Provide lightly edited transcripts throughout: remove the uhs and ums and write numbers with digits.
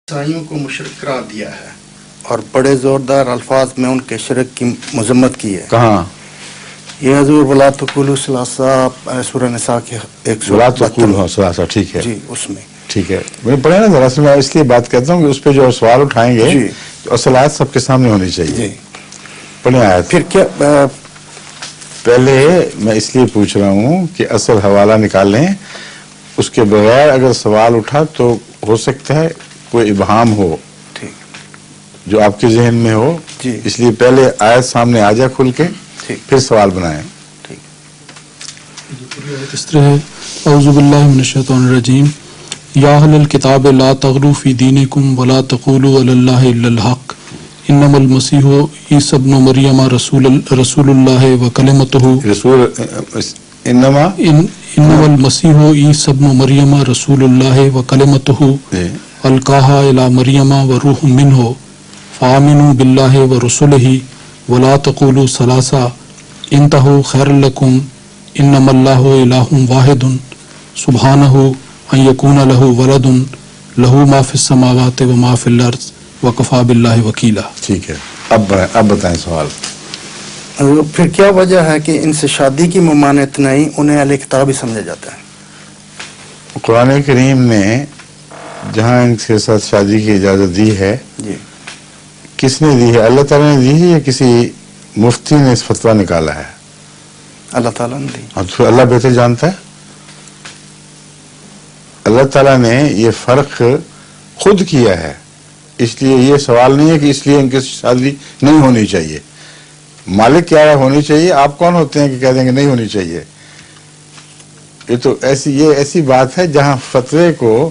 عیسائیوں کو مشرک قرار دیا ہے اور بڑے زوردار الفاظ میں ان کے شرک کی مذمت کی ہے. کہاں؟ یہ حضور ولا تقولوا ثلاثہ سورہ نساء کے 172 ثلاثہ. ٹھیک ہے جی اس میں ٹھیک ہے. میں نے پڑھا نا ذرا سے، میں اس لیے بات کرتا ہوں کہ اس پہ جو سوال اٹھائیں گے جی تو اصل آیت سب کے سامنے ہونی چاہیے. جی پڑھیں آیت. پھر کیا پہلے میں اس لیے پوچھ رہا ہوں کہ اصل حوالہ نکال لیں، اس کے بغیر اگر سوال اٹھا تو ہو سکتا ہے کوئی ابہام ہو جو آپ کے ذہن میں ہو. جی اس لیے پہلے آیت سامنے آ جائے کھل کے، پھر سوال بنائیں. اس طرح ہے: اعوذ باللہ من الشیطان الرجیم یا اہل الکتاب لا تغلوا فی دینکم ولا تقولوا علی اللہ الا الحق انما المسیح عیسی ابن مریم رسول اللہ وکلمتہ انما المسیح عیسی ابن مریم رسول اللہ وکلمتہ القاها الی مریم وروح منہ فآمنوا باللہ ورسلہ ولا تقولوا ثلاثہ انتہوا خیر لکم انما اللہ الہ واحد سبحانہ ان یکون لہ ولد لہ ما فی السماوات و ما فی الارض وکفی باللہ وکیلا. ٹھیک ہے. اب بتائیں سوال. پھر کیا وجہ ہے کہ ان سے شادی کی ممانعت نہیں، انہیں اہل کتاب ہی سمجھا جاتا ہے؟ قرآن کریم نے جہاں ان کے ساتھ شادی کی اجازت دی ہے، جی کس نے دی ہے؟ اللہ تعالیٰ نے دی ہے یا کسی مفتی نے اس فتویٰ نکالا ہے؟ اللہ تعالیٰ نے دی. تو اللہ بہتر جانتا ہے. اللہ تعالیٰ نے یہ فرق خود کیا ہے، اس لیے یہ سوال نہیں ہے کہ اس لیے ان کی شادی نہیں ہونی چاہیے. مالک کیا ہے ہونی چاہیے، آپ کون ہوتے ہیں کہ کہہ دیں گے نہیں ہونی چاہیے؟ یہ تو ایسی بات ہے جہاں فتوے کو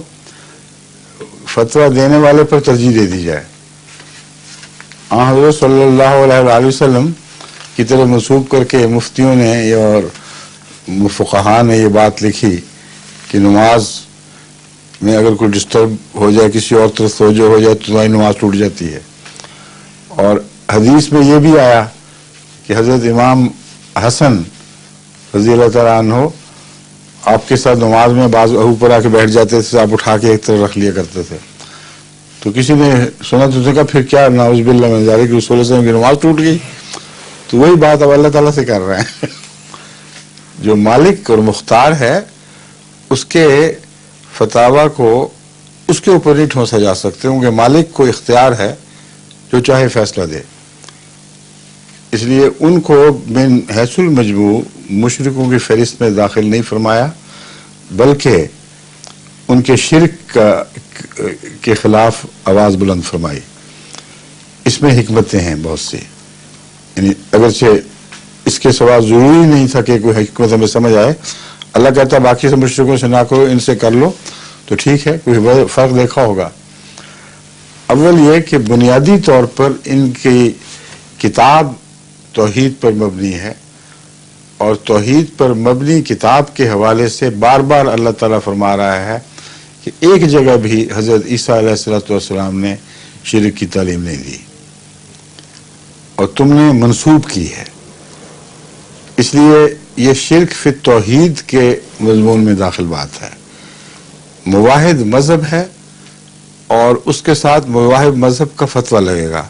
فتویٰ دینے والے پر ترجیح دے دی جائے. حضرت صلی اللہ علیہ وسلم کی طرح منسوب کر کے مفتیوں نے اور فقہاء نے یہ بات لکھی کہ نماز میں اگر کوئی ڈسٹرب ہو جائے، کسی اور طرف توجہ ہو جائے تو تمہاری نماز ٹوٹ جاتی ہے. اور حدیث میں یہ بھی آیا کہ حضرت امام حسن رضی اللہ تعالیٰ عنہ آپ کے ساتھ نماز میں بعض اوپر آ کے بیٹھ جاتے تھے، آپ اٹھا کے ایک طرف رکھ لیا کرتے تھے. تو کسی نے سنا تو کہا پھر کیا نعوذ باللہ من ذالک کہ رسول اللہ صلی اللہ علیہ وسلم کی نماز ٹوٹ گئی. تو وہی بات اب اللہ تعالیٰ سے کر رہے ہیں. جو مالک اور مختار ہے اس کے فتاویٰ کو اس کے اوپر نہیں ٹھونسا جا سکتے، کیونکہ مالک کو اختیار ہے جو چاہے فیصلہ دے. اس لیے ان کو من حیث المجموع مشرکوں کی فہرست میں داخل نہیں فرمایا، بلکہ ان کے شرک کے خلاف آواز بلند فرمائی. اس میں حکمتیں ہیں بہت سی، یعنی اگرچہ اس کے سوا ضروری نہیں تھا کہ کوئی حکمت ہمیں سمجھ آئے. اللہ کہتا باقی سے مشرکوں سے نہ کرو، ان سے کر لو تو ٹھیک ہے، کوئی فرق دیکھا ہوگا. اول یہ کہ بنیادی طور پر ان کی کتاب توحید پر مبنی ہے، اور توحید پر مبنی کتاب کے حوالے سے بار بار اللہ تعالیٰ فرما رہا ہے کہ ایک جگہ بھی حضرت عیسیٰ علیہ السلام نے شرک کی تعلیم نہیں دی اور تم نے منسوب کی ہے. اس لیے یہ شرک فی توحید کے مضمون میں داخل بات ہے. مواحد مذہب ہے اور اس کے ساتھ مواحد مذہب کا فتویٰ لگے گا.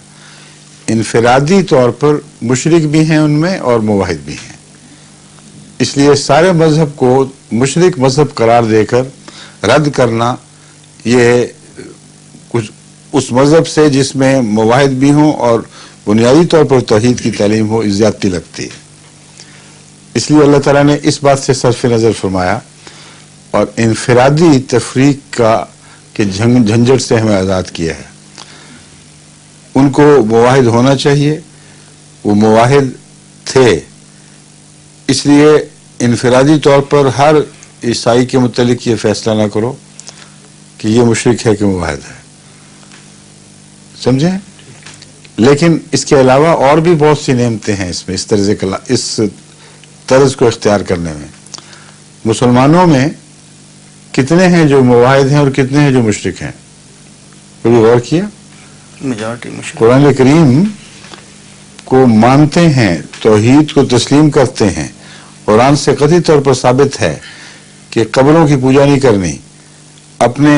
انفرادی طور پر مشرک بھی ہیں ان میں اور مواحد بھی ہیں. اس لیے سارے مذہب کو مشرک مذہب قرار دے کر رد کرنا یہ کچھ اس مذہب سے جس میں مواحد بھی ہوں اور بنیادی طور پر توحید کی تعلیم ہو زیادتی لگتی ہے. اس لیے اللہ تعالیٰ نے اس بات سے صرف نظر فرمایا اور انفرادی تفریق کے جھنجھٹ سے ہمیں آزاد کیا ہے. ان کو مواحد ہونا چاہیے، وہ مواحد تھے. اس لیے انفرادی طور پر ہر عیسائی کے متعلق یہ فیصلہ نہ کرو کہ یہ مشرک ہے کہ مواحد ہے. سمجھیں؟ لیکن اس کے علاوہ اور بھی بہت سی نعمتیں ہیں اس میں، اس طرز کو اختیار کرنے میں. مسلمانوں میں کتنے ہیں جو مواحد ہیں اور کتنے ہیں جو مشرک ہیں؟ کبھی غور کیا؟ میجارٹی مشرک. قرآن کریم کو مانتے ہیں، توحید کو تسلیم کرتے ہیں. قرآن سے قطعی طور پر ثابت ہے کہ قبروں کی پوجا نہیں کرنی، اپنے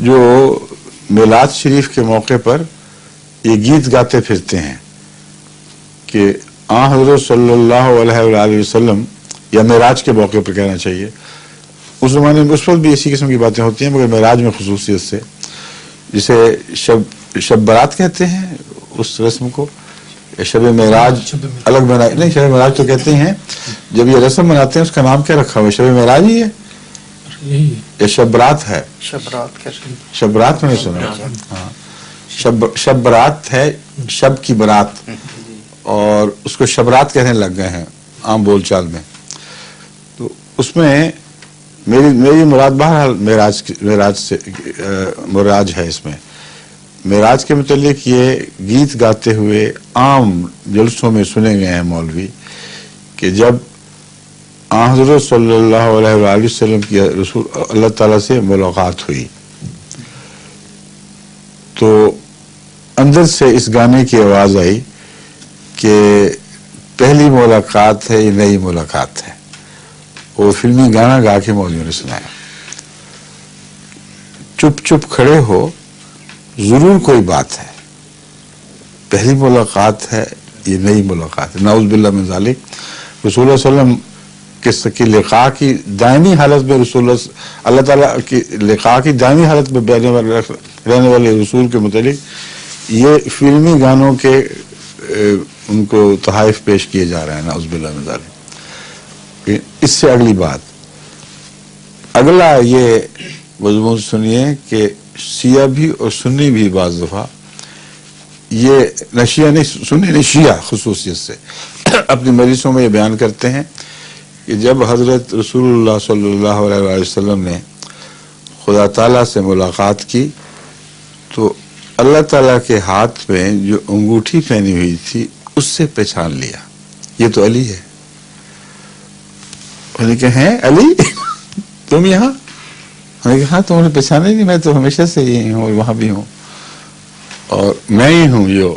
جو میلاد شریف کے موقع پر یہ گیت گاتے پھرتے ہیں کہ آن حضرت صلی اللہ علیہ وآلہ وسلم، یا معراج کے موقع پر کہنا چاہیے، اس زمانے میں اس وقت بھی اسی قسم کی باتیں ہوتی ہیں، مگر معراج میں خصوصیت سے، جسے شب برات کہتے ہیں اس رسم کو، شب معراج الگ معراج نہیں، شب معراج تو کہتے ہیں جب یہ رسم مناتے ہیں اس کا نام کیا رکھا ہوا ہے؟ شب معراج ہی ہے یا شب برات ہے؟ شب برات میں نے سنا، ہاں شب برات ہے، شب کی برات، اور اس کو شبرات کہنے لگ گئے ہیں عام بول چال میں. تو اس میں میری مراد بہرحال معراج ہے. اس میں معراج کے متعلق یہ گیت گاتے ہوئے عام جلسوں میں سنے گئے ہیں مولوی کہ جب حضرت صلی اللہ علیہ وآلہ وسلم کی رسول اللہ تعالیٰ سے ملاقات ہوئی تو اندر سے اس گانے کی آواز آئی کہ پہلی ملاقات ہے یہ نئی ملاقات ہے. وہ فلمی گانا گا کے مولویوں نے سنایا. چپ چپ کھڑے ہو ضرور کوئی بات ہے، پہلی ملاقات ہے یہ نئی ملاقات ہے. نعوذ باللہ من ذالک. رسول اللہ صلی اللہ علیہ وسلم کی لقاء کی دائمی حالت میں اللہ تعالیٰ کی لقاء کی دائمی حالت میں رہنے والے رسول کے متعلق یہ فلمی گانوں کے ان کو تحائف پیش کیے جا رہے ہیں. نعوذ باللہ من ذالک. اس سے اگلی بات، اگلا یہ مضمون سنیے کہ شیعہ بھی اور سنی بھی بعض دفعہ یہ نہ شیعہ نہیں، سنی نہیں، شیعہ خصوصیت سے اپنی مجلسوں میں یہ بیان کرتے ہیں کہ جب حضرت رسول اللہ صلی اللہ علیہ وآلہ وسلم نے خدا تعالیٰ سے ملاقات کی تو اللہ تعالیٰ کے ہاتھ میں جو انگوٹھی پہنی ہوئی تھی اس سے پہچان لیا یہ تو علی ہے. انہوں نے کہا ہیں علی تم یہاں؟ انہوں نے کہا ہاں تم نے پہچانا ہی نہیں، میں تو ہمیشہ سے یہی ہوں اور وہاں بھی ہوں اور میں ہی ہوں جو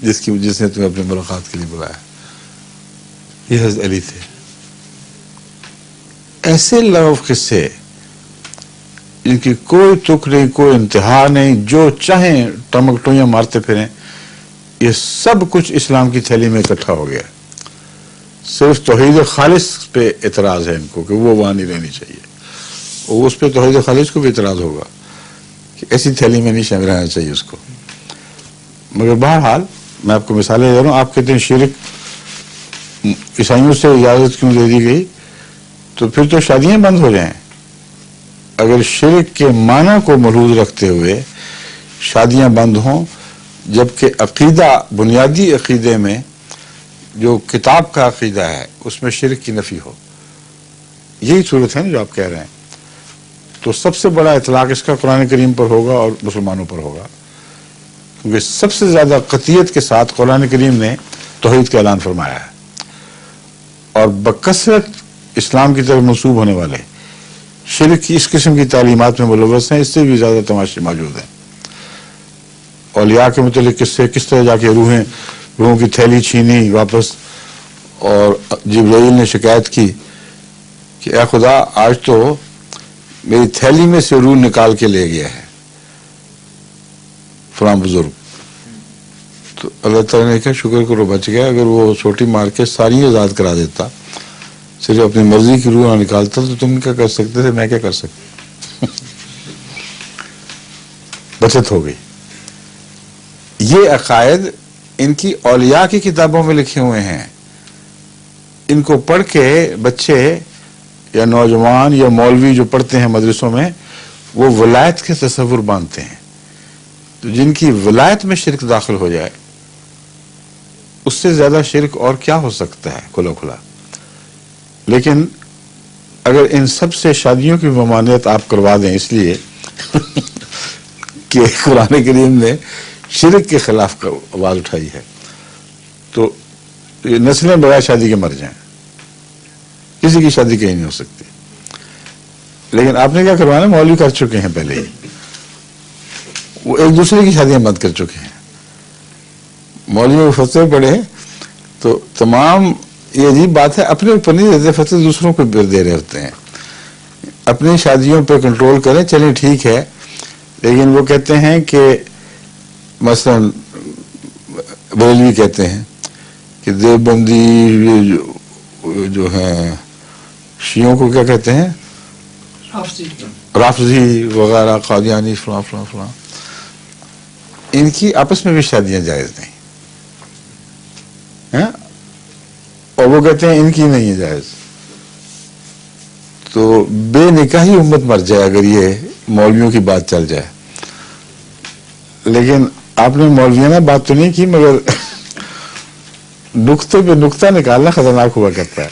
جس نے تمہیں اپنے ملاقات کے لیے بلایا. یہ حضرت علی تھے. ایسے لغو قصے ان کی کوئی تک نہیں، کوئی انتہا نہیں، جو چاہیں ٹمک ٹوئیاں مارتے پھریں. یہ سب کچھ اسلام کی تھیلی میں اکٹھا ہو گیا. صرف توحید خالص پہ اعتراض ہے ان کو کہ وہ وہاں نہیں رہنی چاہیے، اور اس پہ توحید خالص کو بھی اعتراض ہوگا کہ ایسی تھیلی میں نہیں شامل رہنا چاہیے اس کو. مگر بہرحال میں آپ کو مثالیں دے رہا ہوں. آپ کہتے ہیں شرک عیسائیوں سے اجازت کیوں دے دی گئی؟ تو پھر تو شادیاں بند ہو جائیں. اگر شرک کے معنی کو ملحوظ رکھتے ہوئے شادیاں بند ہوں، جبکہ عقیدہ، بنیادی عقیدے میں جو کتاب کا عقیدہ ہے اس میں شرک کی نفی ہو، یہی صورت ہے نا جو آپ کہہ رہے ہیں، تو سب سے بڑا اطلاق اس کا قرآن کریم پر ہوگا اور مسلمانوں پر ہوگا. کیونکہ سب سے زیادہ قطعیت کے ساتھ قرآن کریم نے توحید کا اعلان فرمایا ہے، اور بکثرت اسلام کی طرف منسوب ہونے والے شرک کی اس قسم کی تعلیمات میں ملوث ہیں. اس سے بھی زیادہ تماشے موجود ہیں. اولیاء کے متعلق کس طرح جا کے روحوں کی تھیلی چھینی واپس، اور جبرائیل نے شکایت کی کہ اے خدا آج تو میری تھیلی میں سے روح نکال کے لے گیا ہے فلاں بزرگ. تو اللہ تعالیٰ نے کہا شکر کرو بچ گیا. اگر وہ چھوٹی مار کے ساری آزاد کرا دیتا، صرف اپنی مرضی کی روح نہ نکالتا، تو تم کیا کر سکتے تھے، میں کیا کر سکتا. بچت ہو گئی. یہ عقائد ان کی اولیاء کی کتابوں میں لکھے ہوئے ہیں. ان کو پڑھ کے بچے یا نوجوان یا مولوی جو پڑھتے ہیں مدرسوں میں وہ ولایت کے تصور باندھتے ہیں. تو جن کی ولایت میں شرک داخل ہو جائے اس سے زیادہ شرک اور کیا ہو سکتا ہے کھلا کھلا. لیکن اگر ان سب سے شادیوں کی ممانعت آپ کروا دیں اس لیے کہ قرآن کریم نے شرک کے خلاف آواز اٹھائی ہے، تو یہ نسلیں بغیر شادی کے مر جائیں. کسی کی شادی کہیں نہیں ہو سکتی. لیکن آپ نے کیا کروانا، مولوی کر چکے ہیں پہلے ہی، وہ ایک دوسرے کی شادیاں بند کر چکے ہیں. مولوی میں فتوے پڑے تو تمام، یہ عجیب بات ہے، اپنے اوپر نہیں دیتے فتوے، دوسروں کو دے رہے ہوتے ہیں. اپنی شادیوں پہ کنٹرول کریں، چلیں ٹھیک ہے، لیکن وہ کہتے ہیں کہ مثلا بریلوی کہتے ہیں کہ دیوبندی جو ہیں شیعوں کو کیا کہتے ہیں، رافضی وغیرہ، قادیانی، فلاں فلاں فلاں، ان کی آپس میں بھی شادیاں جائز نہیں ہیں، اور وہ کہتے ہیں ان کی نہیں ہے جائز. تو بے نکاحی امت مر جائے اگر یہ مولویوں کی بات چل جائے. لیکن آپ نے مولویانہ بات تو نہیں کی، مگر نقطے پہ نقطہ نکالنا خطرناک ہوا کرتا ہے.